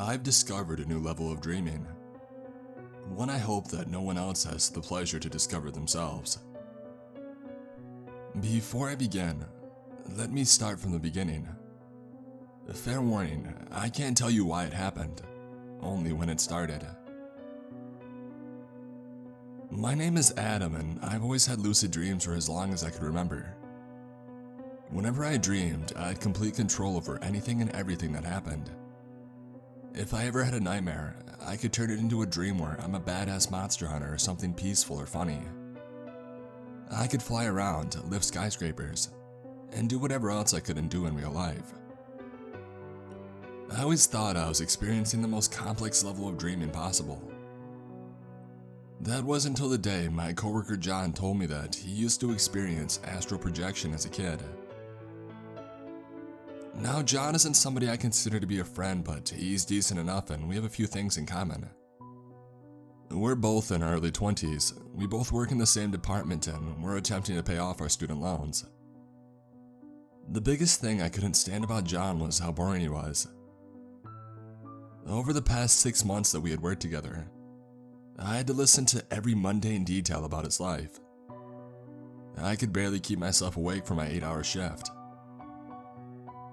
I've discovered a new level of dreaming. One I hope that no one else has the pleasure to discover themselves. Before I begin, let me start from the beginning. Fair warning, I can't tell you why it happened, only when it started. My name is Adam, and I've always had lucid dreams for as long as I could remember. Whenever I dreamed, I had complete control over anything and everything that happened. If I ever had a nightmare, I could turn it into a dream where I'm a badass monster hunter or something peaceful or funny. I could fly around, lift skyscrapers, and do whatever else I couldn't do in real life. I always thought I was experiencing the most complex level of dreaming possible. That was until the day my coworker John told me that he used to experience astral projection as a kid. Now, John isn't somebody I consider to be a friend, but he's decent enough and we have a few things in common. We're both in our early 20s, we both work in the same department, and we're attempting to pay off our student loans. The biggest thing I couldn't stand about John was how boring he was. Over the past 6 months that we had worked together, I had to listen to every mundane detail about his life. I could barely keep myself awake for my 8-hour shift.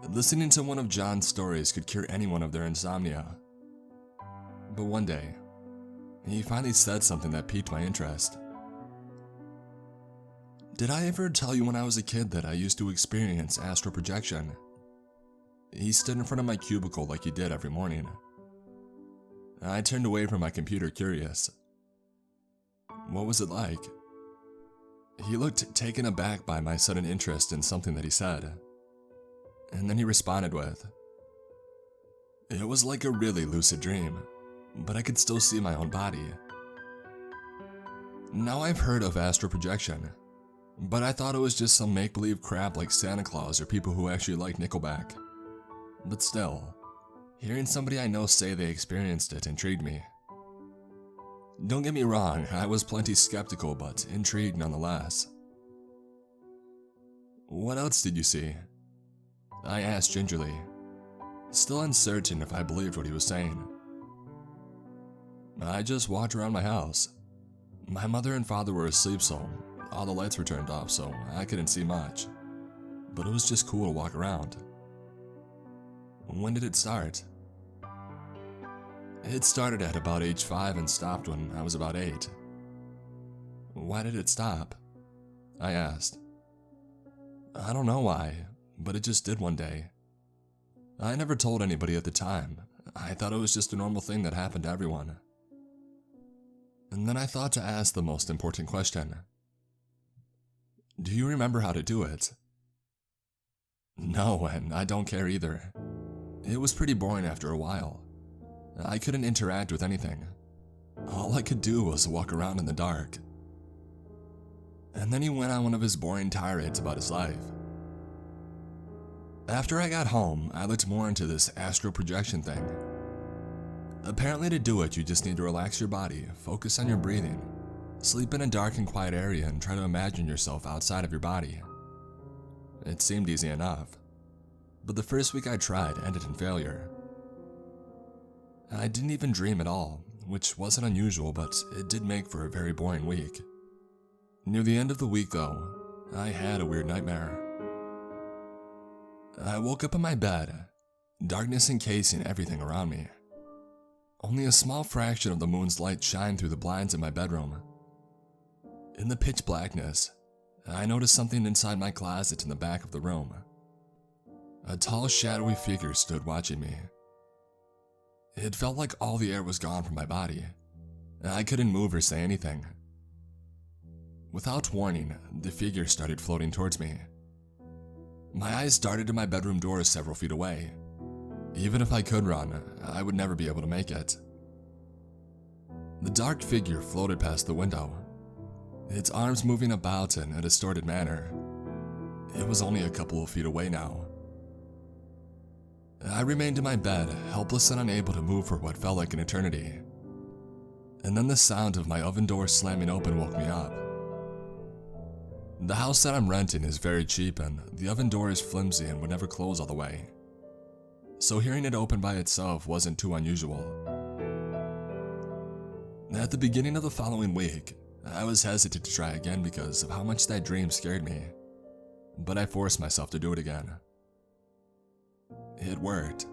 Listening to one of John's stories could cure anyone of their insomnia. But one day, he finally said something that piqued my interest. Did I ever tell you when I was a kid that I used to experience astral projection? He stood in front of my cubicle like he did every morning. I turned away from my computer curious. What was it like? He looked taken aback by my sudden interest in something that he said. And then he responded with, "It was like a really lucid dream, but I could still see my own body." Now, I've heard of astral projection, but I thought it was just some make-believe crap like Santa Claus or people who actually like Nickelback. But still, hearing somebody I know say they experienced it intrigued me. Don't get me wrong, I was plenty skeptical, but intrigued nonetheless. "What else did you see?" I asked gingerly, still uncertain if I believed what he was saying. "I just walked around my house. My mother and father were asleep, so all the lights were turned off, so I couldn't see much. But it was just cool to walk around." "When did it start?" "It started at about age 5 and stopped when I was about 8. "Why did it stop?" I asked. "I don't know why, but it just did one day. I never told anybody at the time. I thought it was just a normal thing that happened to everyone." And then I thought to ask the most important question. "Do you remember how to do it?" "No, and I don't care either. It was pretty boring after a while. I couldn't interact with anything. All I could do was walk around in the dark." And then he went on one of his boring tirades about his life. After I got home, I looked more into this astral projection thing. Apparently, to do it, you just need to relax your body, focus on your breathing, sleep in a dark and quiet area, and try to imagine yourself outside of your body. It seemed easy enough, but the first week I tried ended in failure. I didn't even dream at all, which wasn't unusual, but it did make for a very boring week. Near the end of the week, though, I had a weird nightmare. I woke up in my bed, darkness encasing everything around me. Only a small fraction of the moon's light shined through the blinds in my bedroom. In the pitch blackness, I noticed something inside my closet in the back of the room. A tall, shadowy figure stood watching me. It felt like all the air was gone from my body. I couldn't move or say anything. Without warning, the figure started floating towards me. My eyes darted to my bedroom door several feet away. Even if I could run, I would never be able to make it. The dark figure floated past the window, its arms moving about in a distorted manner. It was only a couple of feet away now. I remained in my bed, helpless and unable to move for what felt like an eternity. And then the sound of my oven door slamming open woke me up. The house that I'm renting is very cheap, and the oven door is flimsy and would never close all the way. so hearing it open by itself wasn't too unusual. At the beginning of the following week, I was hesitant to try again because of how much that dream scared me, but I forced myself to do it again. It worked.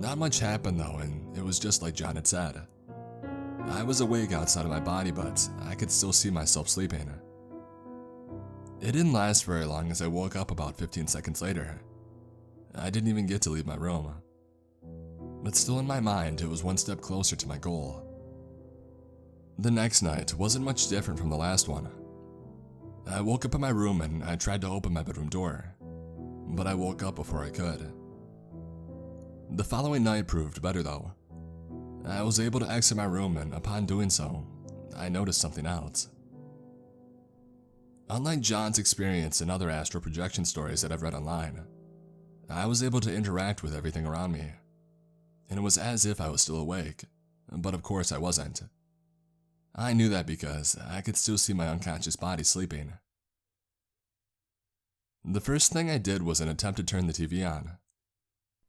Not much happened though, and it was just like John had said. I was awake outside of my body, but I could still see myself sleeping. It didn't last very long as I woke up about 15 seconds later. I didn't even get to leave my room. But still in my mind, it was one step closer to my goal. The next night wasn't much different from the last one. I woke up in my room and I tried to open my bedroom door, but I woke up before I could. The following night proved better though. I was able to exit my room, and upon doing so, I noticed something else. Unlike John's experience and other astral projection stories that I've read online, I was able to interact with everything around me, and it was as if I was still awake, but of course I wasn't. I knew that because I could still see my unconscious body sleeping. The first thing I did was an attempt to turn the TV on,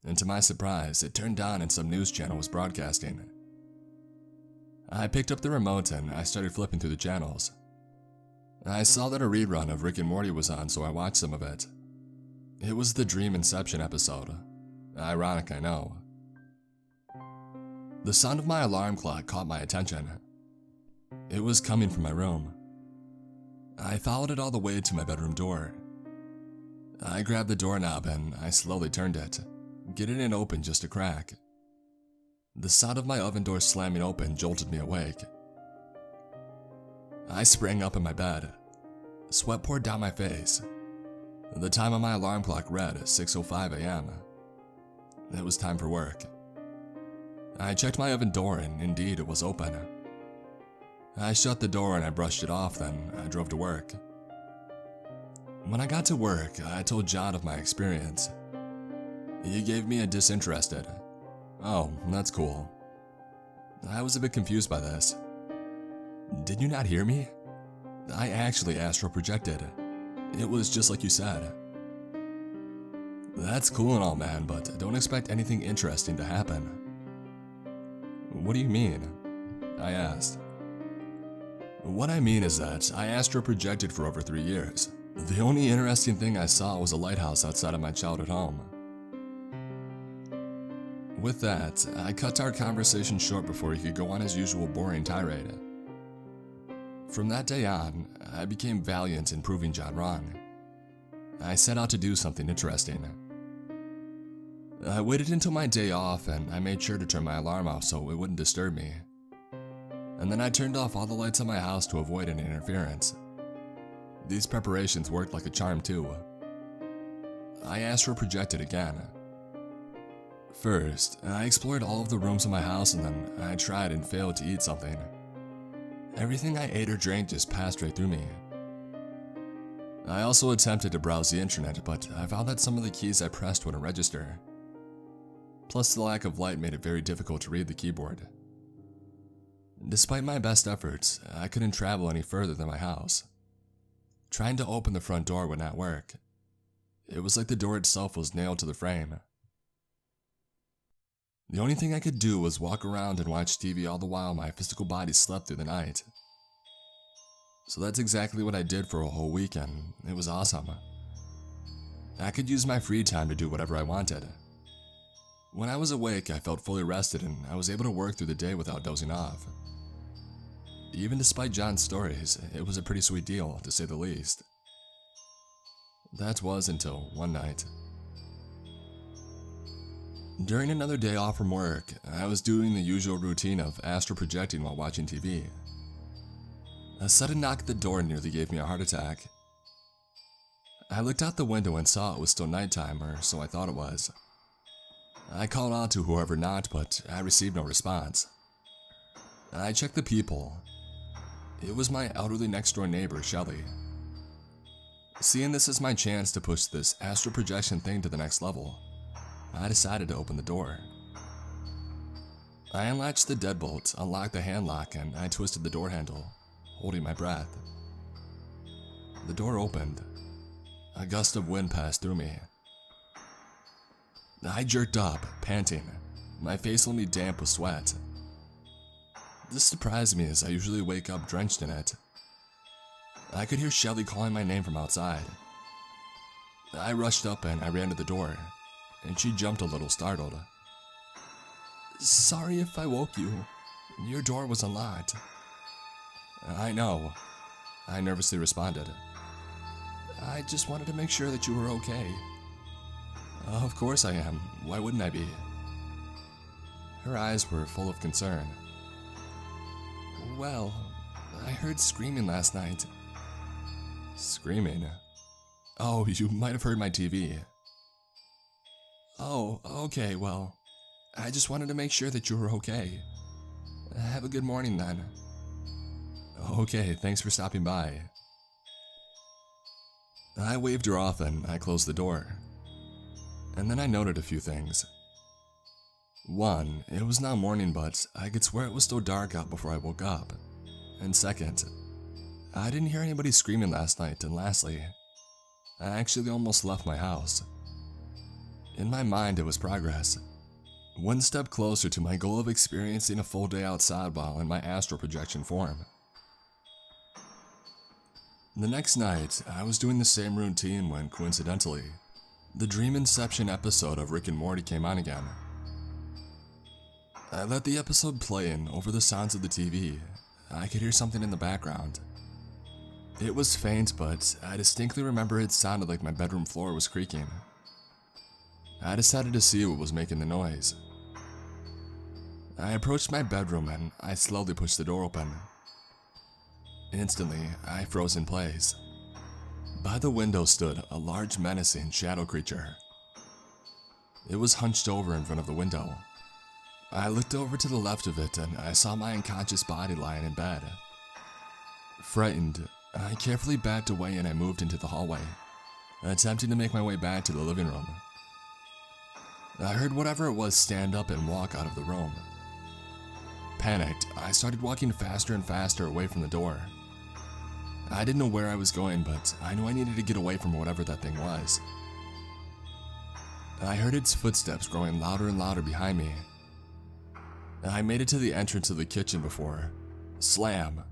and to my surprise, it turned on and some news channel was broadcasting. I picked up the remote and I started flipping through the channels. I saw that a rerun of Rick and Morty was on, so I watched some of it. It was the Dream Inception episode. Ironic, I know. The sound of my alarm clock caught my attention. It was coming from my room. I followed it all the way to my bedroom door. I grabbed the doorknob and I slowly turned it, getting it open just a crack. The sound of my oven door slamming open jolted me awake. I sprang up in my bed. Sweat poured down my face. The time on my alarm clock read 6:05 a.m. It was time for work. I checked my oven door and indeed it was open. I shut the door and I brushed it off, then I drove to work. When I got to work, I told John of my experience. He gave me a disinterested, "Oh, that's cool." I was a bit confused by this. "Did you not hear me? I actually astral projected. It was just like you said." "That's cool and all, man, but don't expect anything interesting to happen." "What do you mean?" I asked. "What I mean is that I astral projected for over 3 years. The only interesting thing I saw was a lighthouse outside of my childhood home." With that, I cut our conversation short before he could go on his usual boring tirade. From that day on, I became valiant in proving John wrong. I set out to do something interesting. I waited until my day off and I made sure to turn my alarm off so it wouldn't disturb me. And then I turned off all the lights in my house to avoid any interference. These preparations worked like a charm too. I astral projected again. First, I explored all of the rooms in my house and then I tried and failed to eat something. Everything I ate or drank just passed right through me. I also attempted to browse the internet, but I found that some of the keys I pressed wouldn't register. Plus, the lack of light made it very difficult to read the keyboard. Despite my best efforts, I couldn't travel any further than my house. Trying to open the front door would not work. It was like the door itself was nailed to the frame. The only thing I could do was walk around and watch TV all the while my physical body slept through the night. So that's exactly what I did for a whole weekend. It was awesome. I could use my free time to do whatever I wanted. When I was awake, I felt fully rested and I was able to work through the day without dozing off. Even despite John's stories, it was a pretty sweet deal, to say the least. That was until one night. During another day off from work, I was doing the usual routine of astral projecting while watching TV. A sudden knock at the door nearly gave me a heart attack. I looked out the window and saw it was still nighttime, or so I thought it was. I called out to whoever knocked, but I received no response. I checked the peephole. It was my elderly next-door neighbor, Shelly. Seeing this as my chance to push this astral projection thing to the next level, I decided to open the door. I unlatched the deadbolt, unlocked the handlock, and I twisted the door handle, holding my breath. The door opened. A gust of wind passed through me. I jerked up, panting, my face only damp with sweat. This surprised me as I usually wake up drenched in it. I could hear Shelly calling my name from outside. I rushed up and I ran to the door, and she jumped a little startled. "Sorry if I woke you. Your door was unlocked." "I know," I nervously responded. "I just wanted to make sure that you were okay." "Of course I am. Why wouldn't I be?" Her eyes were full of concern. "Well, I heard screaming last night." "Screaming? Oh, you might have heard my TV." "Oh, okay, well, I just wanted to make sure that you were okay. Have a good morning then." "Okay, thanks for stopping by." I waved her off and I closed the door. And then I noted a few things. One, it was now morning, but I could swear it was still dark out before I woke up. And second, I didn't hear anybody screaming last night, and lastly, I actually almost left my house. In my mind, it was progress. One step closer to my goal of experiencing a full day outside while in my astral projection form. The next night, I was doing the same routine when, coincidentally, the Dream Inception episode of Rick and Morty came on again. I let the episode play, and over the sounds of the TV, I could hear something in the background. It was faint, but I distinctly remember it sounded like my bedroom floor was creaking. I decided to see what was making the noise. I approached my bedroom and I slowly pushed the door open. Instantly, I froze in place. By the window stood a large, menacing shadow creature. It was hunched over in front of the window. I looked over to the left of it and I saw my unconscious body lying in bed. Frightened, I carefully backed away and I moved into the hallway, attempting to make my way back to the living room. I heard whatever it was stand up and walk out of the room. Panicked, I started walking faster and faster away from the door. I didn't know where I was going, but I knew I needed to get away from whatever that thing was. I heard its footsteps growing louder and louder behind me. I made it to the entrance of the kitchen before slam.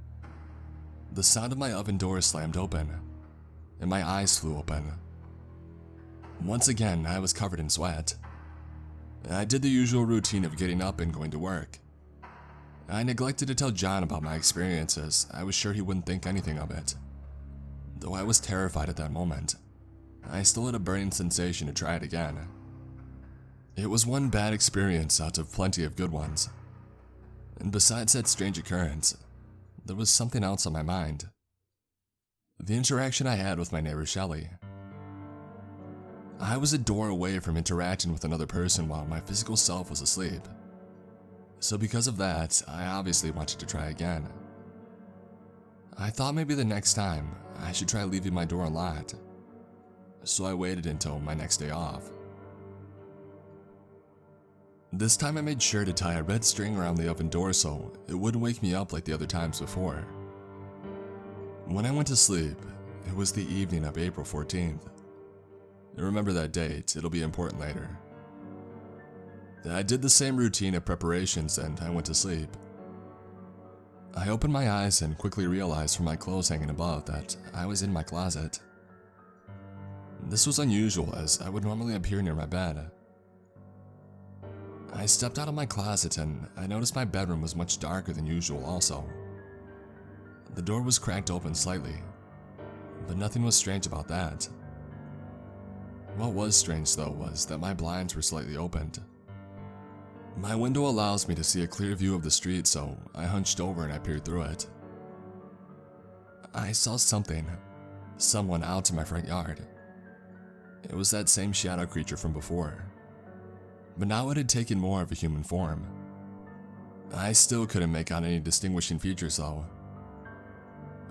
The sound of my oven door slammed open, and my eyes flew open. Once again, I was covered in sweat. I did the usual routine of getting up and going to work. I neglected to tell John about my experiences. I was sure he wouldn't think anything of it. Though I was terrified at that moment, I still had a burning sensation to try it again. It was one bad experience out of plenty of good ones. And besides that strange occurrence, there was something else on my mind. The interaction I had with my neighbor Shelly. I was a door away from interacting with another person while my physical self was asleep. So because of that, I obviously wanted to try again. I thought maybe the next time, I should try leaving my door unlocked. So I waited until my next day off. This time I made sure to tie a red string around the oven door so it wouldn't wake me up like the other times before. When I went to sleep, it was the evening of April 14th. Remember that date, it'll be important later. I did the same routine of preparations and I went to sleep. I opened my eyes and quickly realized from my clothes hanging above that I was in my closet. This was unusual as I would normally appear near my bed. I stepped out of my closet and I noticed my bedroom was much darker than usual also. The door was cracked open slightly, but nothing was strange about that. What was strange though was that my blinds were slightly opened. My window allows me to see a clear view of the street, so I hunched over and I peered through it. I saw someone out in my front yard. It was that same shadow creature from before, but now it had taken more of a human form. I still couldn't make out any distinguishing features though.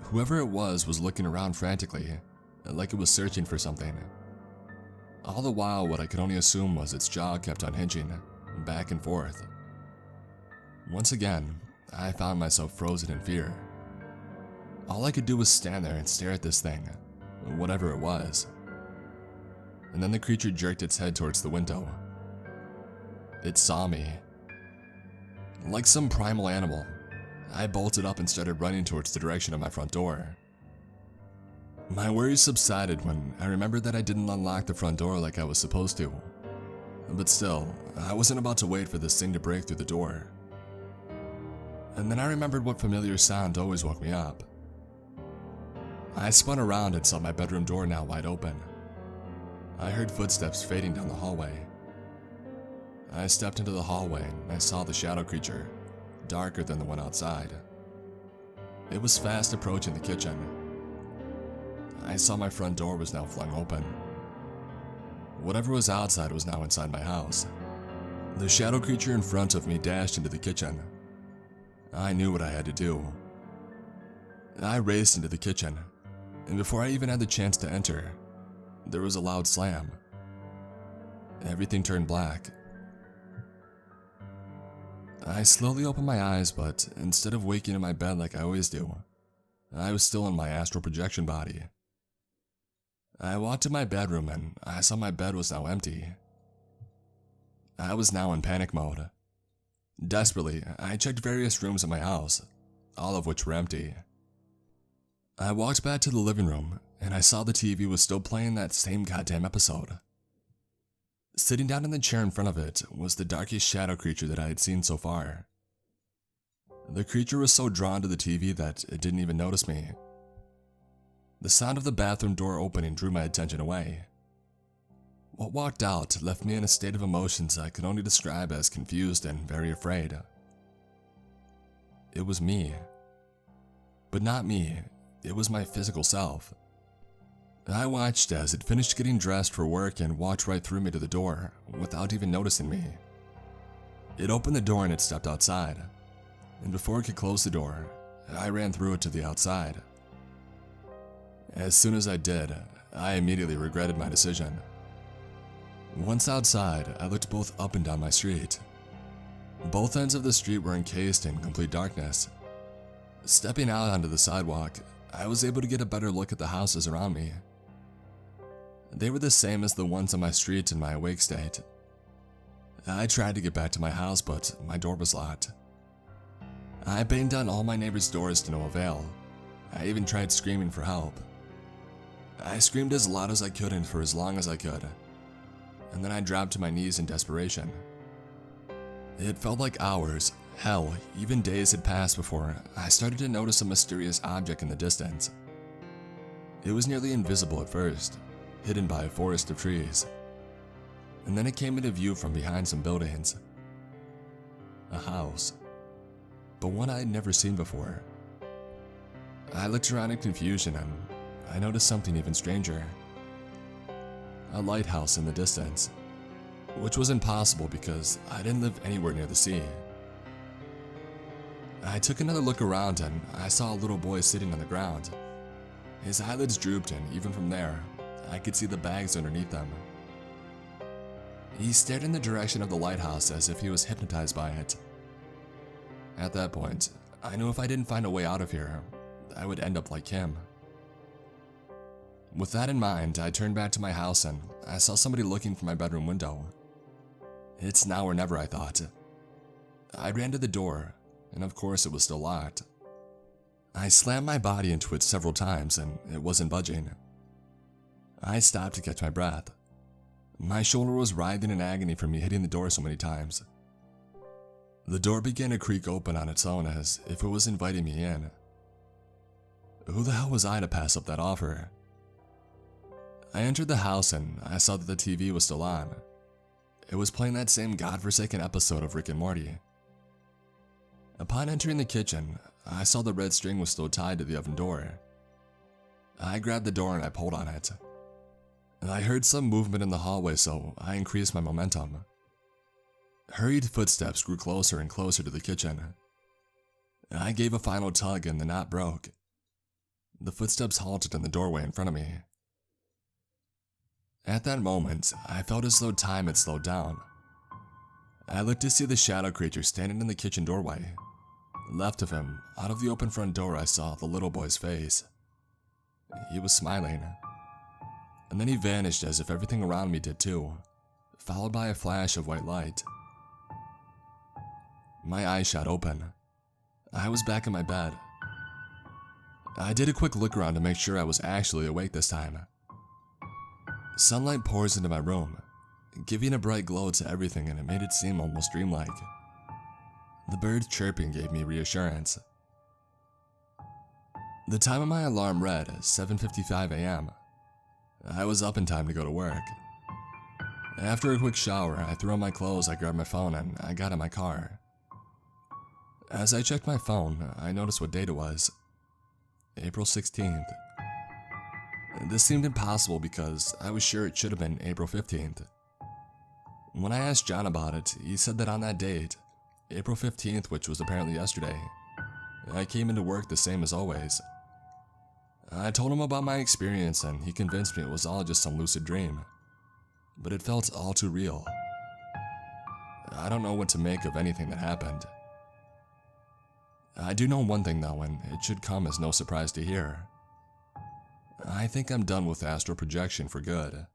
Whoever it was looking around frantically, like it was searching for something. All the while, what I could only assume was its jaw kept unhinging, back and forth. Once again, I found myself frozen in fear. All I could do was stand there and stare at this thing, whatever it was. And then the creature jerked its head towards the window, It saw me. Like some primal animal, I bolted up and started running towards the direction of my front door. My worries subsided when I remembered that I didn't unlock the front door like I was supposed to. But still, I wasn't about to wait for this thing to break through the door. And then I remembered what familiar sound always woke me up. I spun around and saw my bedroom door now wide open. I heard footsteps fading down the hallway. I stepped into the hallway and I saw the shadow creature, darker than the one outside. It was fast approaching the kitchen. I saw my front door was now flung open. Whatever was outside was now inside my house. The shadow creature in front of me dashed into the kitchen. I knew what I had to do. I raced into the kitchen, and before I even had the chance to enter, there was a loud slam. Everything turned black. I slowly opened my eyes, but instead of waking in my bed like I always do, I was still in my astral projection body. I walked to my bedroom and I saw my bed was now empty. I was now in panic mode. Desperately, I checked various rooms in my house, all of which were empty. I walked back to the living room and I saw the TV was still playing that same goddamn episode. Sitting down in the chair in front of it was the darkest shadow creature that I had seen so far. The creature was so drawn to the TV that it didn't even notice me. The sound of the bathroom door opening drew my attention away. What walked out left me in a state of emotions I could only describe as confused and very afraid. It was me. But not me, it was my physical self. I watched as it finished getting dressed for work and walked right through me to the door without even noticing me. It opened the door and it stepped outside, and before it could close the door, I ran through it to the outside. As soon as I did, I immediately regretted my decision. Once outside, I looked both up and down my street. Both ends of the street were encased in complete darkness. Stepping out onto the sidewalk, I was able to get a better look at the houses around me. They were the same as the ones on my street in my awake state. I tried to get back to my house, but my door was locked. I banged on all my neighbors' doors to no avail. I even tried screaming for help. I screamed as loud as I could and for as long as I could, and then I dropped to my knees in desperation. It felt like hours, hell, even days had passed before I started to notice a mysterious object in the distance. It was nearly invisible at first, hidden by a forest of trees, and then it came into view from behind some buildings. A house, but one I had never seen before. I looked around in confusion and I noticed something even stranger. A lighthouse in the distance, which was impossible because I didn't live anywhere near the sea. I took another look around and I saw a little boy sitting on the ground. His eyelids drooped and even from there, I could see the bags underneath them. He stared in the direction of the lighthouse as if he was hypnotized by it. At that point, I knew if I didn't find a way out of here, I would end up like him. With that in mind, I turned back to my house and I saw somebody looking from my bedroom window. It's now or never, I thought. I ran to the door, and of course it was still locked. I slammed my body into it several times and it wasn't budging. I stopped to catch my breath. My shoulder was writhing in agony from me hitting the door so many times. The door began to creak open on its own as if it was inviting me in. Who the hell was I to pass up that offer? I entered the house and I saw that the TV was still on. It was playing that same godforsaken episode of Rick and Morty. Upon entering the kitchen, I saw the red string was still tied to the oven door. I grabbed the door and I pulled on it. I heard some movement in the hallway, so I increased my momentum. Hurried footsteps grew closer and closer to the kitchen. I gave a final tug and the knot broke. The footsteps halted in the doorway in front of me. At that moment, I felt as though time had slowed down. I looked to see the shadow creature standing in the kitchen doorway. Left of him, out of the open front door, I saw the little boy's face. He was smiling. And then he vanished as if everything around me did too, followed by a flash of white light. My eyes shot open. I was back in my bed. I did a quick look around to make sure I was actually awake this time. Sunlight pours into my room, giving a bright glow to everything, and it made it seem almost dreamlike. The birds chirping gave me reassurance. The time of my alarm read 7:55 a.m. I was up in time to go to work. After a quick shower, I threw on my clothes, I grabbed my phone, and I got in my car. As I checked my phone, I noticed what date it was. April 16th. This seemed impossible because I was sure it should have been April 15th. When I asked John about it, he said that on that date, April 15th, which was apparently yesterday, I came into work the same as always. I told him about my experience and he convinced me it was all just some lucid dream, but it felt all too real. I don't know what to make of anything that happened. I do know one thing though, and it should come as no surprise to hear. I think I'm done with astral projection for good.